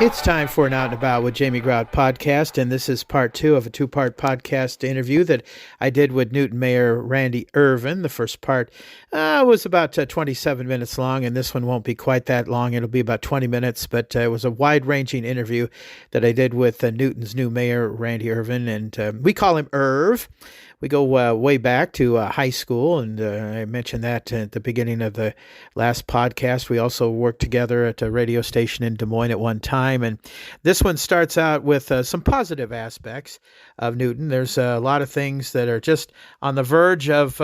It's time for an Out and About with Jamie Grout podcast, and this is part two of a two-part podcast interview that I did with Newton Mayor Randy Ervin. The first part was about 27 minutes long, and this one won't be quite that long. It'll be about 20 minutes, but it was a wide-ranging interview that I did with Newton's new mayor, Randy Ervin, and we call him Irv. We go way back to high school, and I mentioned that at the beginning of the last podcast. We also worked together at a radio station in Des Moines at one time, and this one starts out with some positive aspects of Newton. There's a lot of things that are just on the verge of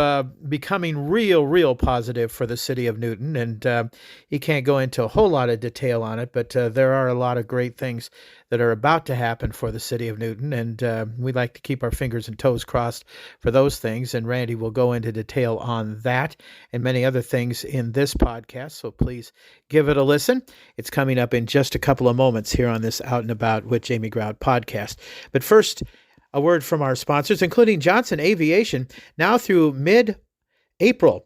becoming real positive for the city of Newton, and he can't go into a whole lot of detail on it, but there are a lot of great things that are about to happen for the city of Newton, and we like to keep our fingers and toes crossed for those things, and Randy will go into detail on that and many other things in this podcast, so please give it a listen. It's coming up in just a couple of moments here on this Out and About with Jamie Grout podcast. But first, a word from our sponsors, including Johnson Aviation. Now through mid-April,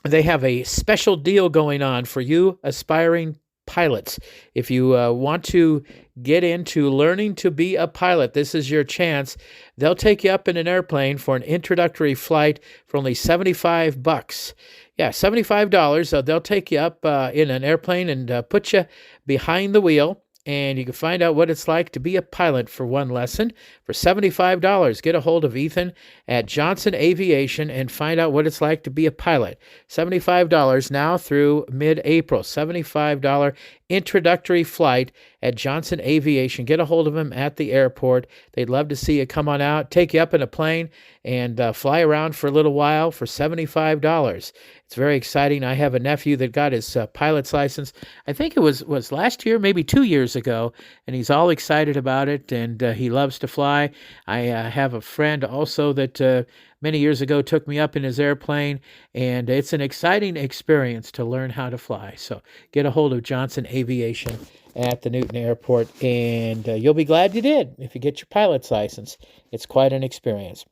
they have a special deal going on for you aspiring pilots. If you want to get into learning to be a pilot, this is your chance. They'll take you up in an airplane for an introductory flight for only $75. Yeah, $75. They'll take you up in an airplane and put you behind the wheel, and you can find out what it's like to be a pilot for one lesson for $75. Get a hold of Ethan at Johnson Aviation and find out what it's like to be a pilot. $75 now through mid-April. $75 introductory flight at Johnson Aviation. Get a hold of them at the airport. They'd love to see you come on out, take you up in a plane, and fly around for a little while for $75. It's very exciting. I have a nephew that got his pilot's license. I think it was last year, maybe 2 years ago, and he's all excited about it, and he loves to fly. I have a friend also that many years ago took me up in his airplane, and it's an exciting experience to learn how to fly. So get a hold of Johnson Aviation at the Newton Airport, and you'll be glad you did if you get your pilot's license. It's quite an experience.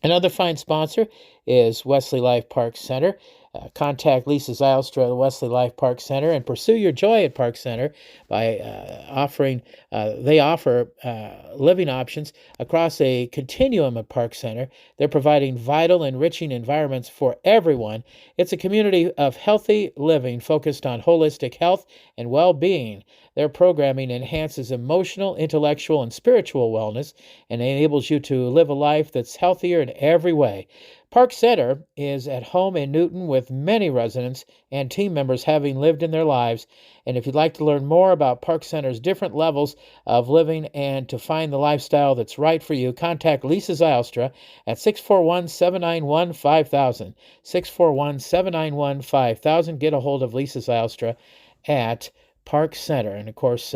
Another fine sponsor is Wesley Life Park Center. Contact Lisa Zylstra at the Wesley Life Park Center and pursue your joy at Park Center by they offer living options across a continuum at Park Center. They're providing vital, enriching environments for everyone. It's a community of healthy living focused on holistic health and well-being. Their programming enhances emotional, intellectual, and spiritual wellness and enables you to live a life that's healthier in every way. Park Center is at home in Newton with many residents and team members having lived in their lives. And if you'd like to learn more about Park Center's different levels of living and to find the lifestyle that's right for you, contact Lisa Zylstra at 641-791-5000. 641-791-5000. Get a hold of Lisa Zylstra at Park Center. And of course,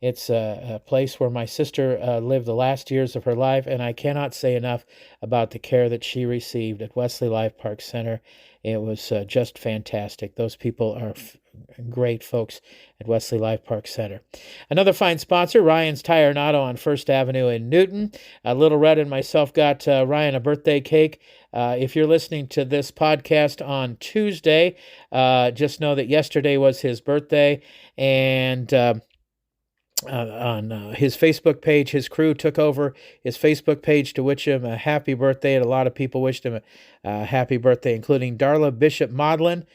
it's a place where my sister lived the last years of her life, and I cannot say enough about the care that she received at Wesley Life Park Center. It was just fantastic. Those people are great folks at Wesley Life Park Center. Another fine sponsor, Ryan's Tire and Auto on First Avenue in Newton. Little Red and myself got Ryan a birthday cake. If you're listening to this podcast on Tuesday, just know that yesterday was his birthday, and on his Facebook page, his crew took over his Facebook page to wish him a happy birthday, and a lot of people wished him a happy birthday, including Darla Bishop Maudlin,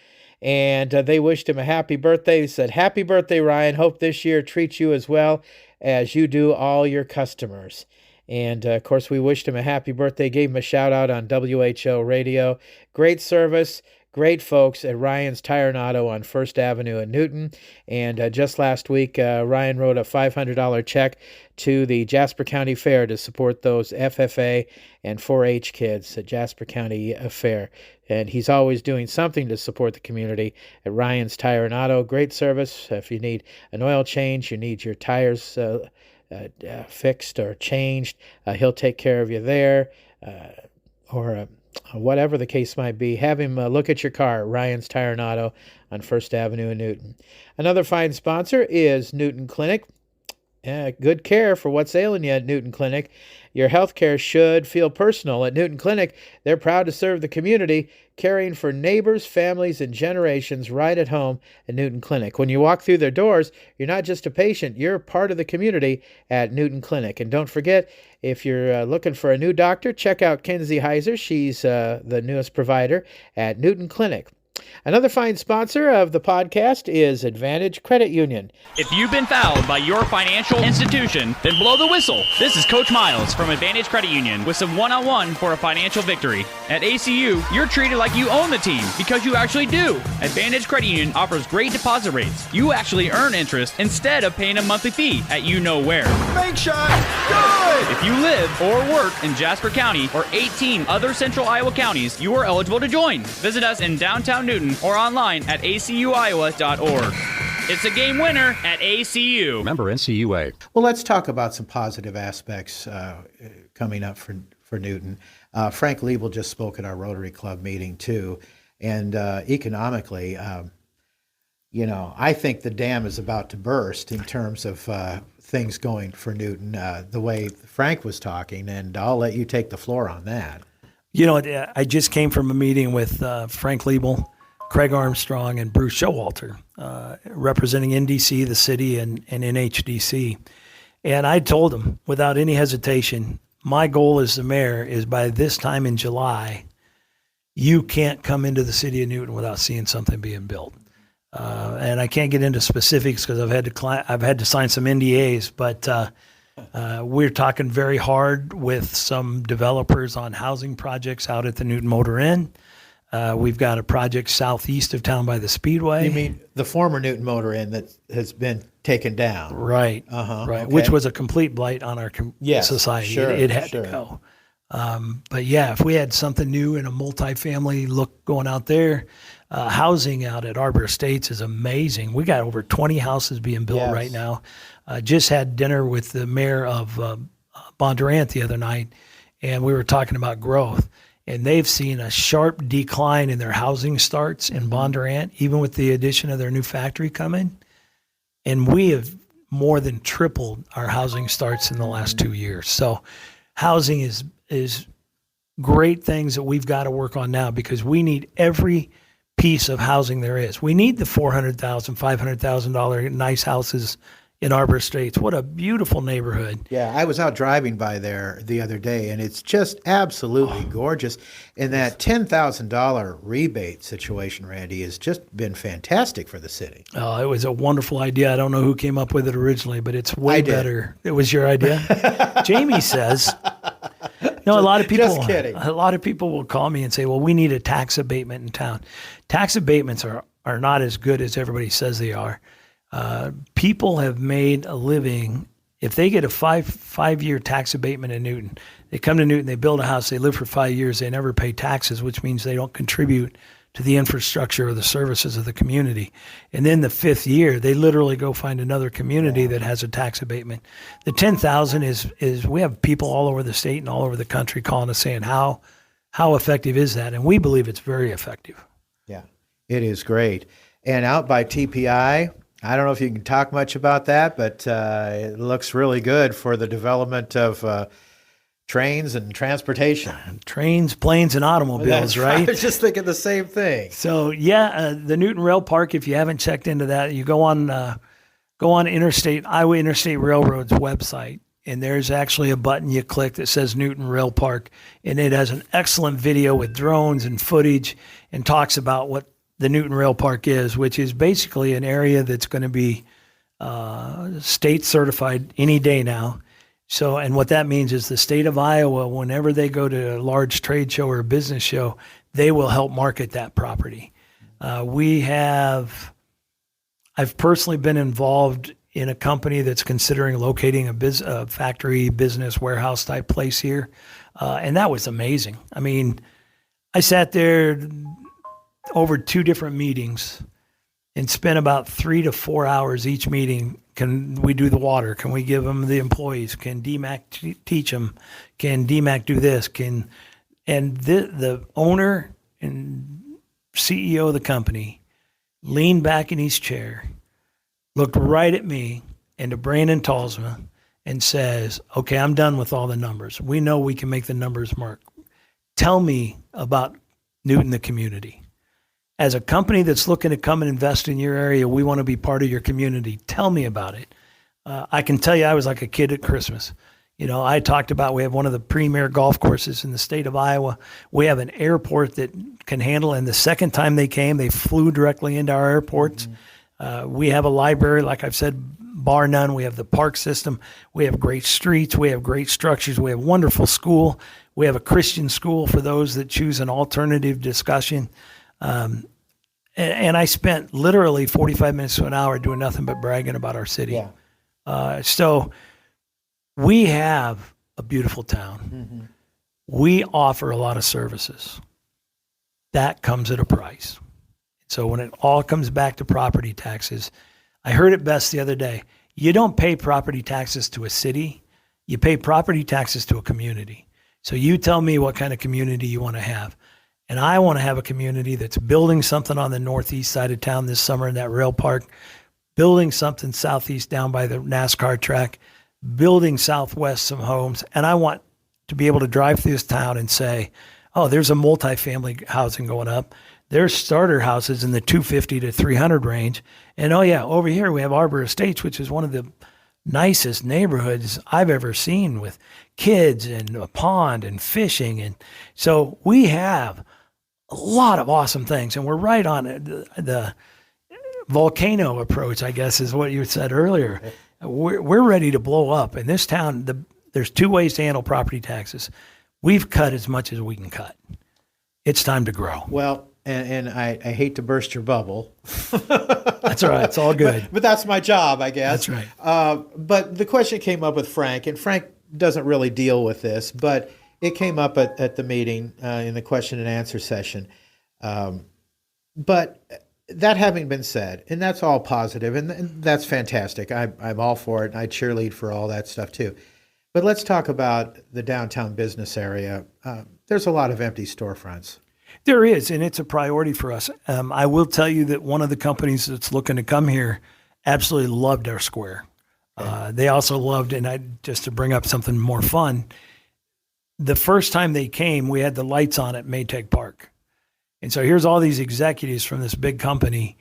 and they wished him a happy birthday. They said, "Happy birthday, Ryan. Hope this year treats you as well as you do all your customers." And, of course, we wished him a happy birthday, gave him a shout-out on WHO Radio. Great service, great folks at Ryan's Tire and Auto on First Avenue in Newton. And just last week, Ryan wrote a $500 check to the Jasper County Fair to support those FFA and 4-H kids at Jasper County Fair. And he's always doing something to support the community at Ryan's Tire and Auto. Great service. If you need an oil change, you need your tires fixed or changed, he'll take care of you there, or whatever the case might be. Have him look at your car, Ryan's Tire and Auto on First Avenue in Newton. Another fine sponsor is Newton Clinic. Good care for what's ailing you at Newton Clinic. Your health care should feel personal. At Newton Clinic, they're proud to serve the community, caring for neighbors, families, and generations right at home at Newton Clinic. When you walk through their doors, you're not just a patient, you're part of the community at Newton Clinic. And don't forget, if you're looking for a new doctor, check out Kenzie Heiser. She's the newest provider at Newton Clinic. Another fine sponsor of the podcast is Advantage Credit Union. If you've been fouled by your financial institution, then blow the whistle. This is Coach Miles from Advantage Credit Union with some one-on-one for a financial victory. At ACU, you're treated like you own the team because you actually do. Advantage Credit Union offers great deposit rates. You actually earn interest instead of paying a monthly fee at you know where. Make shot, good! If you live or work in Jasper County or 18 other central Iowa counties, you are eligible to join. Visit us in downtown Newton or online at acuiowa.org. It's a game winner at ACU. Member NCUA. Well, let's talk about some positive aspects coming up for Newton. Frank Liebel just spoke at our Rotary Club meeting, too. And economically, I think the dam is about to burst in terms of things going for Newton, the way Frank was talking. And I'll let you take the floor on that. I just came from a meeting with Frank Liebel, Craig Armstrong, and Bruce Showalter, representing NDC, the city, and NHDC. And I told them, without any hesitation, my goal as the mayor is by this time in July, you can't come into the city of Newton without seeing something being built. And I can't get into specifics because I've had to sign some NDAs, but we're talking very hard with some developers on housing projects out at the Newton Motor Inn. We've got a project southeast of town by the Speedway. You mean the former Newton Motor Inn that has been taken down? Right. Right. Okay. Which was a complete blight on our society. Sure, it had to go. But yeah, if we had something new and a multifamily look going out there, housing out at Arbor Estates is amazing. We got over 20 houses being built right now. Just had dinner with the mayor of Bondurant the other night, and we were talking about growth. And they've seen a sharp decline in their housing starts in Bondurant, even with the addition of their new factory coming. And we have more than tripled our housing starts in the last 2 years. So housing is great things that we've got to work on now because we need every piece of housing there is. We need the $400,000, $500,000 nice houses in Arbor Estates. What a beautiful neighborhood. Yeah, I was out driving by there the other day, and it's just absolutely gorgeous. And that $10,000 rebate situation, Randy, has just been fantastic for the city. Oh, it was a wonderful idea. I don't know who came up with it originally, but it's way better. It was your idea? Jamie says. A lot of people. Just kidding. A lot of people will call me and say, "Well, we need a tax abatement in town." Tax abatements are not as good as everybody says they are. People have made a living. If they get a five-year tax abatement in Newton, they come to Newton, they build a house, they live for 5 years, they never pay taxes, which means they don't contribute to the infrastructure or the services of the community. And then the 5th year, they literally go find another community that has a tax abatement. The 10,000 is we have people all over the state and all over the country calling us saying, how effective is that? And we believe it's very effective. Yeah, it is great. And out by TPI, I don't know if you can talk much about that, but it looks really good for the development of trains and transportation. Trains, planes, and automobiles, right? I was just thinking the same thing. So, the Newton Rail Park, if you haven't checked into that, you go on Iowa Interstate Railroad's website, and there's actually a button you click that says Newton Rail Park, and it has an excellent video with drones and footage and talks about what the Newton Rail Park is, which is basically an area that's going to be state certified any day now. So, and what that means is the state of Iowa, whenever they go to a large trade show or a business show, they will help market that property. I've personally been involved in a company that's considering locating a factory, business, warehouse type place here. And that was amazing. I mean, I sat there over 2 different meetings and spent about 3 to 4 hours each meeting. Can we do the water? Can we give them the employees? Can DMAC teach them? Can DMAC do this? And the owner and CEO of the company leaned back in his chair, looked right at me, into Brandon Talsma and says, okay, I'm done with all the numbers. We know we can make the numbers work. Tell me about Newton, the community. As a company that's looking to come and invest in your area, we want to be part of your community. Tell me about it. I can tell you I was like a kid at Christmas. I talked about we have one of the premier golf courses in the state of Iowa. We have an airport that can handle, and the second time they came, they flew directly into our airports. We have a library, like I've said, bar none. We have the park system. We have great streets. We have great structures. We have wonderful school. We have a Christian school for those that choose an alternative discussion. And I spent literally 45 minutes to an hour doing nothing but bragging about our city. Yeah. So we have a beautiful town. Mm-hmm. We offer a lot of services. That comes at a price. So when it all comes back to property taxes, I heard it best the other day. You don't pay property taxes to a city. You pay property taxes to a community. So you tell me what kind of community you want to have. And I want to have a community that's building something on the northeast side of town this summer in that rail park, building something southeast down by the NASCAR track, building southwest some homes. And I want to be able to drive through this town and say, oh, there's a multifamily housing going up. There's starter houses in the 250 to 300 range. And oh yeah, over here we have Arbor Estates, which is one of the nicest neighborhoods I've ever seen, with kids and a pond and fishing. And so we have a lot of awesome things, and we're right on the volcano approach, I guess is what you said earlier. We're ready to blow up. In this town, there's two ways to handle property taxes. We've cut as much as we can cut. It's time to grow. Well, and I hate to burst your bubble. That's all right. It's all good. But that's my job, I guess. That's right. But the question came up with Frank, and Frank doesn't really deal with this, but it came up at the meeting in the question and answer session. But that having been said, and that's all positive, and that's fantastic. I'm all for it, and I cheerlead for all that stuff too. But let's talk about the downtown business area. There's a lot of empty storefronts. There is, and it's a priority for us. I will tell you that one of the companies that's looking to come here absolutely loved our square. They also loved, and just to bring up something more fun, the first time they came, we had the lights on at Maytag Park. And so here's all these executives from this big company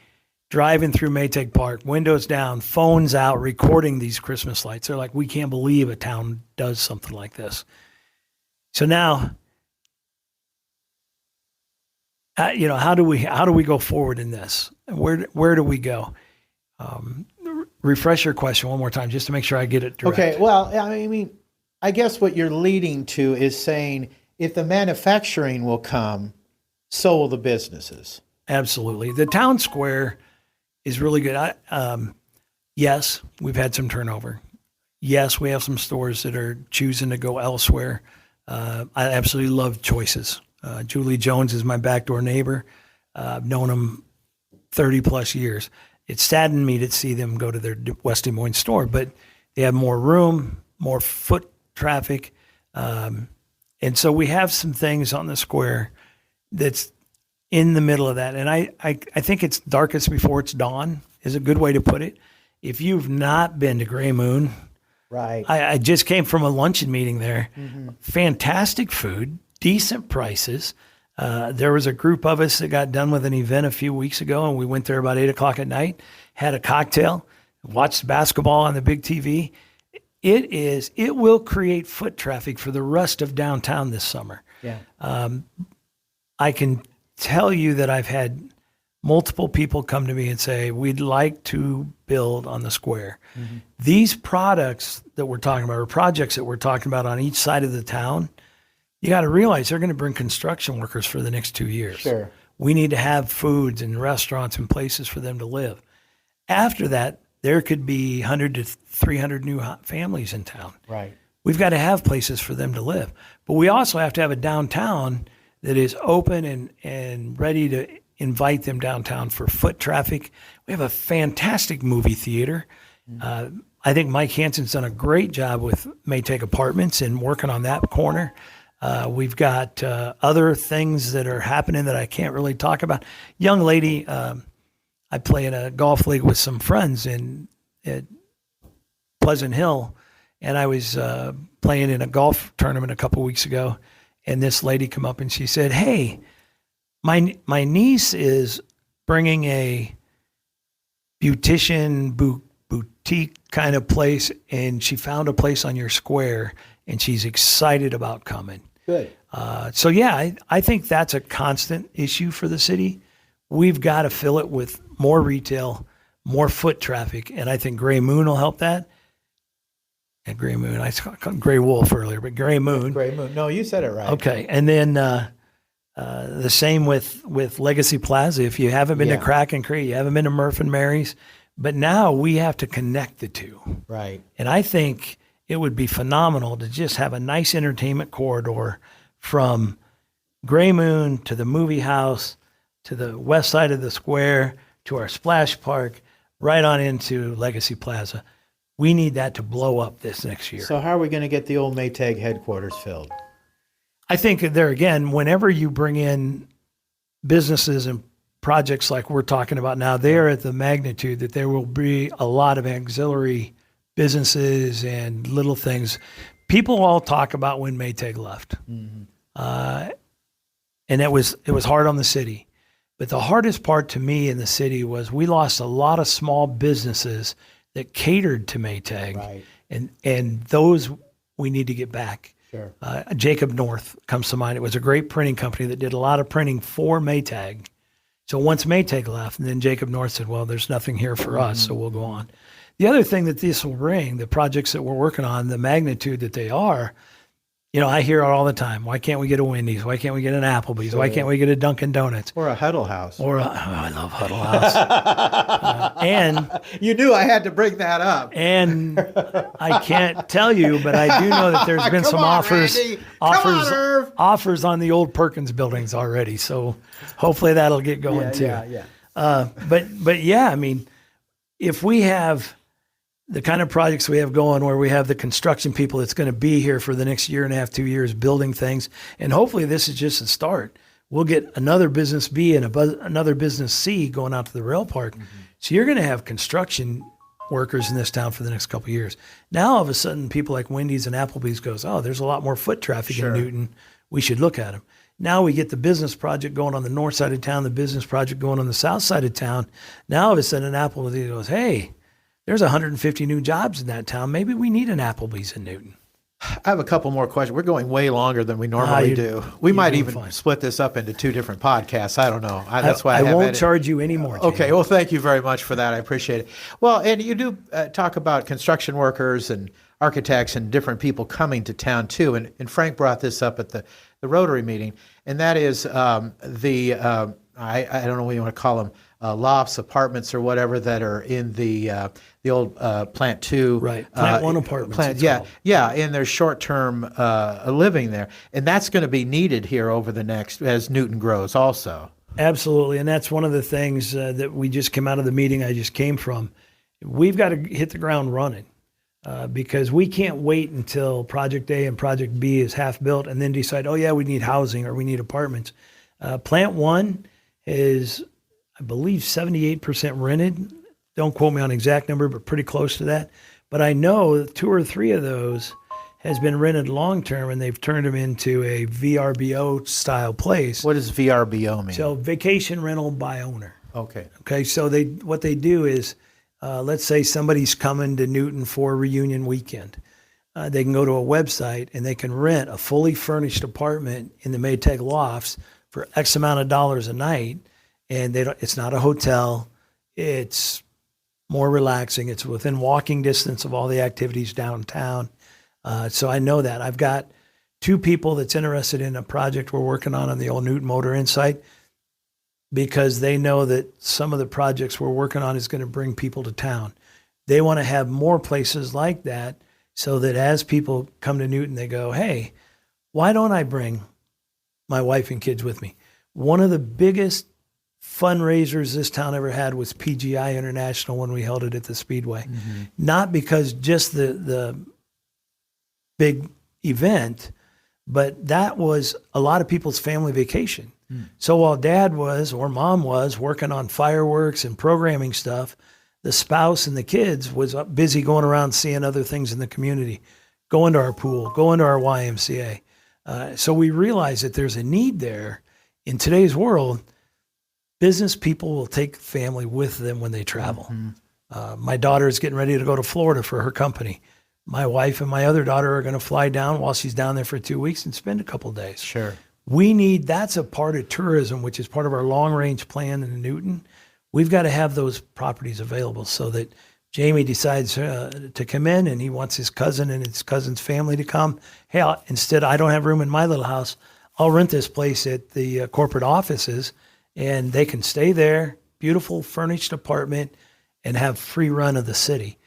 driving through Maytag Park, windows down, phones out, recording these Christmas lights. They're like, we can't believe a town does something like this. So now, how do we go forward in this? Where do we go? Refresh your question one more time, just to make sure I get it direct. Okay. Well, I mean, I guess what you're leading to is saying if the manufacturing will come, so will the businesses. Absolutely. The town square is really good. Yes, we've had some turnover. Yes, we have some stores that are choosing to go elsewhere. I absolutely love Choices. Julie Jones is my backdoor neighbor. I've known him 30 plus years. It saddened me to see them go to their West Des Moines store, but they have more room, more foot traffic. And so we have some things on the square that's in the middle of that. And I think it's darkest before it's dawn is a good way to put it. If you've not been to Gray Moon, right? I just came from a luncheon meeting there. Mm-hmm. Fantastic food, decent prices. There was a group of us that got done with an event a few weeks ago, and we went there about 8:00 at night, had a cocktail, watched basketball on the big TV. It will create foot traffic for the rest of downtown this summer. Yeah. I can tell you that I've had multiple people come to me and say, we'd like to build on the square. Mm-hmm. These products that we're talking about, or projects that we're talking about on each side of the town, you got to realize they're going to bring construction workers for the next 2 years. Sure. We need to have foods and restaurants and places for them to live. After that, there could be 100 to 300 new families in town. Right. We've got to have places for them to live. But we also have to have a downtown that is open and ready to invite them downtown for foot traffic. We have a fantastic movie theater. I think Mike Hansen's done a great job with Maytag Apartments and working on that corner. We've got other things that are happening that I can't really talk about. Young lady, I play in a golf league with some friends, and Pleasant Hill, and I was playing in a golf tournament a couple weeks ago, and this lady come up and she said, "Hey, my niece is bringing a beautician boutique kind of place, and she found a place on your square, and she's excited about coming." Good. So yeah, I think that's a constant issue for the city. We've got to fill it with more retail, more foot traffic, and I think Gray Moon will help that. And Gray Moon, I called Gray Wolf earlier, but Gray Moon. Gray Moon. No, you said it right. Okay, and then the same with Legacy Plaza. If you haven't been to Crack and Crate, you haven't been to Murph and Mary's, but now we have to connect the two. Right. And I think it would be phenomenal to just have a nice entertainment corridor from Gray Moon to the movie house to the west side of the square to our splash park, right on into Legacy Plaza. We need that to blow up this next year. So how are we going to get the old Maytag headquarters filled? I think there again, whenever you bring in businesses and projects like we're talking about now, they are at the magnitude that there will be a lot of auxiliary businesses and little things. People all talk about when Maytag left. And it was hard on the city. But the hardest part to me in the city was we lost a lot of small businesses that catered to Maytag. Right. And those we need to get back. Sure. Jacob North comes to mind. It was a great printing company that did a lot of printing for Maytag. So once Maytag left, and then Jacob North said, well, there's nothing here for us, so we'll go on. The other thing that this will bring, the projects that we're working on, the magnitude that they are, I hear it all the time. Why can't we get a Wendy's? Why can't we get an Applebee's? Sure. Why can't we get a Dunkin' Donuts? Or a Huddle House. I love Huddle House. And you knew I had to bring that up. And I can't tell you, but I do know that there's been some offers on the old Perkins buildings already. So hopefully that'll get going too. Yeah. But yeah, I mean, if we have the kind of projects we have going where we have the construction people that's going to be here for the next year and a half, 2 years building things, and hopefully this is just a start. We'll get another business B and another business C going out to the rail park. So you're going to have construction workers in this town for the next couple of years. Now all of a sudden people like Wendy's and Applebee's goes, oh, there's a lot more foot traffic in Newton. We should look at them. Now we get the business project going on the north side of town, the business project going on the south side of town. Now all of a sudden Applebee's goes, hey, there's 150 new jobs in that town. Maybe we need an Applebee's in Newton. I have a couple more questions. We're going way longer than we normally do. We might even split this up into 2 different podcasts. I don't know. That's why I won't charge you any more. Okay. Well, thank you very much for that. I appreciate it. Well, and you do talk about construction workers and architects and different people coming to town too. And Frank brought this up at the Rotary meeting, and that is I don't know what you want to call them, lofts, apartments, or whatever that are in the old Plant 2. Right, Plant 1 apartments. And there's short-term living there. And that's going to be needed here over the next, as Newton grows also. Absolutely, and that's one of the things that we just came out of the meeting I just came from. We've got to hit the ground running because we can't wait until Project A and Project B is half built and then decide, oh yeah, we need housing or we need apartments. Plant 1 is, I believe, 78% rented. Don't quote me on the exact number, but pretty close to that. But I know 2 or 3 of those has been rented long-term, and they've turned them into a VRBO style place. What does VRBO mean? So vacation rental by owner. Okay. Okay. So what they do is, let's say somebody's coming to Newton for reunion weekend. They can go to a website and they can rent a fully furnished apartment in the Maytag lofts for X amount of dollars a night. And it's not a hotel. It's more relaxing. It's within walking distance of all the activities downtown. So I know that. I've got 2 people that's interested in a project we're working on the old Newton Motor Insight, because they know that some of the projects we're working on is going to bring people to town. They want to have more places like that so that as people come to Newton, they go, hey, why don't I bring my wife and kids with me? One of the biggest fundraisers this town ever had was PGI International when we held it at the Speedway. Not because just the big event, but that was a lot of people's family vacation. So while dad was or mom was working on fireworks and programming stuff, The spouse and the kids was busy going around seeing other things in the community, going to our pool, going to our YMCA. So we realized that there's a need there. In today's world, business people will take family with them when they travel. My daughter is getting ready to go to Florida for her company. My wife and my other daughter are going to fly down while she's down there for 2 weeks and spend a couple of days. Sure. That's a part of tourism, which is part of our long-range plan in Newton. We've got to have those properties available so that Jamie decides to come in and he wants his cousin and his cousin's family to come. Hey, I don't have room in my little house. I'll rent this place at the corporate offices and they can stay there, beautiful furnished apartment, and have free run of the city.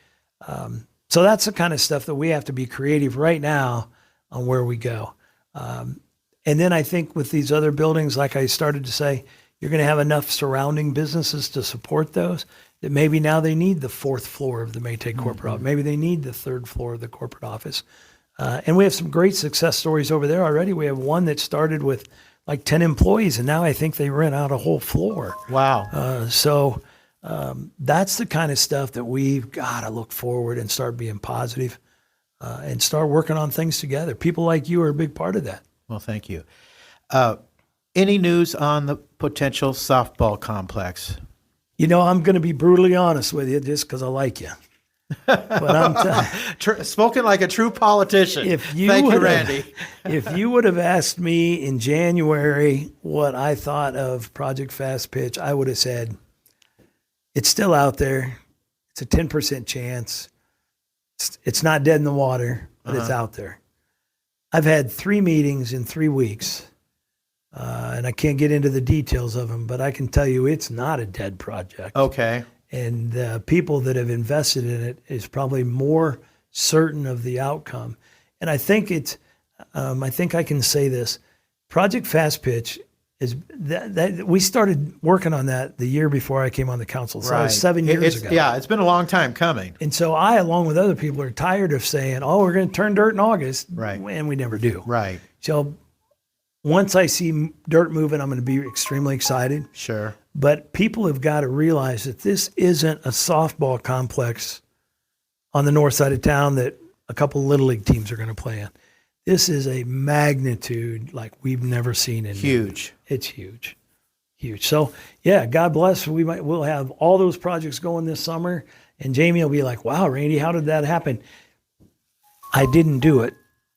So that's the kind of stuff that we have to be creative right now on where we go. And then I think with these other buildings, like I started to say, you're going to have enough surrounding businesses to support those that maybe now they need the 4th floor of the Maytag corporate office. Maybe they need the 3rd floor of the corporate office. And we have some great success stories over there already. We have one that started with like 10 employees, and now I think they rent out a whole floor. Wow. So that's the kind of stuff that we've got to look forward and start being positive and start working on things together. People like you are a big part of that. Well, thank you. Any news on the potential softball complex? I'm going to be brutally honest with you just because I like you. But I'm spoken like a true politician. Thank you, Randy. If you would have asked me in January what I thought of Project Fast Pitch, I would have said, it's still out there. It's a 10% chance. It's not dead in the water, but it's out there. I've had 3 meetings in 3 weeks, and I can't get into the details of them, but I can tell you it's not a dead project. Okay. And the people that have invested in it is probably more certain of the outcome. And I think I think I can say this, Project Fast Pitch is that we started working on that the year before I came on the council. So that was 7 years ago. Yeah, it's been a long time coming. And so I, along with other people, are tired of saying, we're going to turn dirt in August. Right. And we never do. Right. So once I see dirt moving, I'm going to be extremely excited. Sure. But people have got to realize that this isn't a softball complex on the north side of town that a couple Little League teams are going to play in. This is a magnitude like we've never seen in huge. It's huge. Huge. So yeah, God bless. We'll have all those projects going this summer. And Jamie will be like, wow, Randy, how did that happen? I didn't do it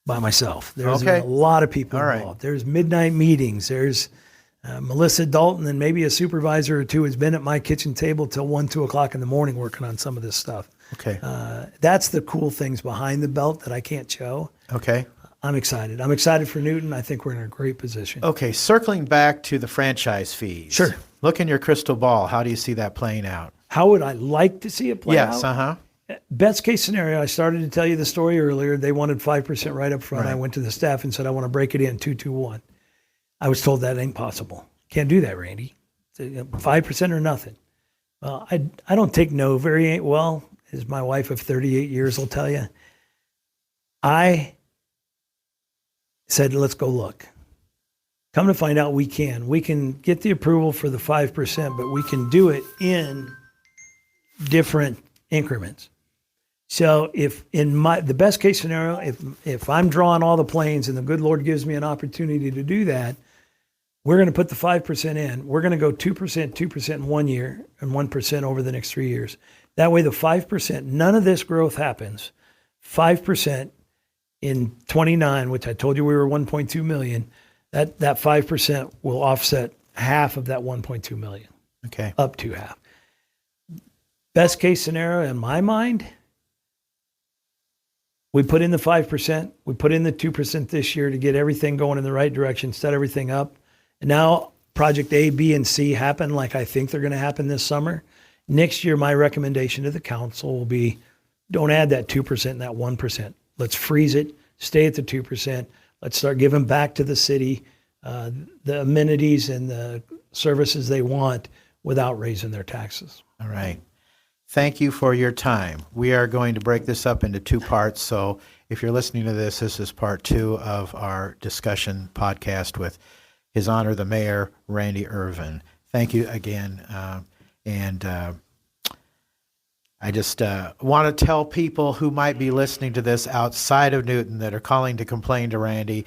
by myself. There's a lot of people involved. Right. There's midnight meetings. There's Melissa Dalton and maybe a supervisor or two has been at my kitchen table till 1, 2 o'clock in the morning working on some of this stuff. Okay. That's the cool things behind the belt that I can't show. Okay. I'm excited. I'm excited for Newton. I think we're in a great position. Okay. Circling back to the franchise fees. Sure. Look in your crystal ball. How do you see that playing out? How would I like to see it play out? Yes. Uh-huh. Best case scenario, I started to tell you the story earlier. They wanted 5% right up front. Right. I went to the staff and said, I want to break it in 2-2-1. I was told that ain't possible. Can't do that, Randy. 5% or nothing. Well, I don't take no very well, as my wife of 38 years will tell you. I said, let's go look. Come to find out we can. We can get the approval for the 5%, but we can do it in different increments. So if in the best case scenario, if I'm drawing all the planes and the good Lord gives me an opportunity to do that, we're going to put the 5% in. We're going to go 2%, 2% in 1 year, and 1% over the next 3 years. That way the 5%, none of this growth happens. 5% in 29, which I told you we were 1.2 million, that 5% will offset half of that 1.2 million. Okay. Up to half. Best case scenario in my mind, we put in the 5%, we put in the 2% this year to get everything going in the right direction, set everything up. And now project A, B, and C happen like I think they're going to happen this summer. Next year, my recommendation to the council will be don't add that 2% and that 1%. Let's freeze it, stay at the 2%. Let's start giving back to the city the amenities and the services they want without raising their taxes. All right. Thank you for your time. We are going to break this up into 2 parts. So if you're listening to this is part 2 of our discussion podcast with His Honor the Mayor, Randy Ervin. Thank you again. And I just want to tell people who might be listening to this outside of Newton that are calling to complain to Randy,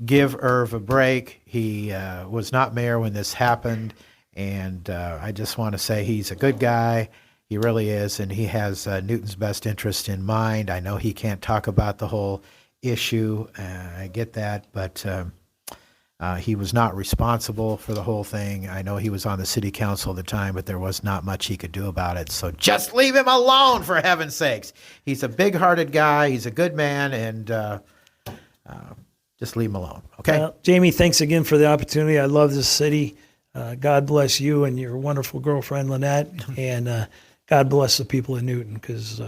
give Irv a break. He was not mayor when this happened, and I just want to say he's a good guy. He really is, and he has Newton's best interest in mind. I know he can't talk about the whole issue. I get that, but he was not responsible for the whole thing. I know he was on the city council at the time, but there was not much he could do about it. So just leave him alone, for heaven's sakes. He's a big-hearted guy. He's a good man, and just leave him alone, okay? Jamie, thanks again for the opportunity. I love this city. God bless you and your wonderful girlfriend, Lynette, and God bless the people of Newton, because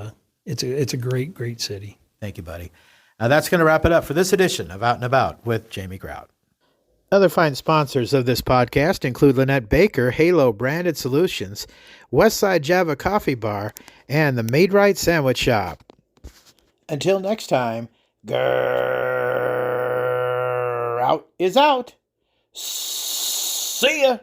it's a great, great city. Thank you, buddy. That's going to wrap it up for this edition of Out and About with Jamie Grout. Other fine sponsors of this podcast include Lynette Baker, Halo Branded Solutions, Westside Java Coffee Bar, and the Made Right Sandwich Shop. Until next time, Grout is out. See ya.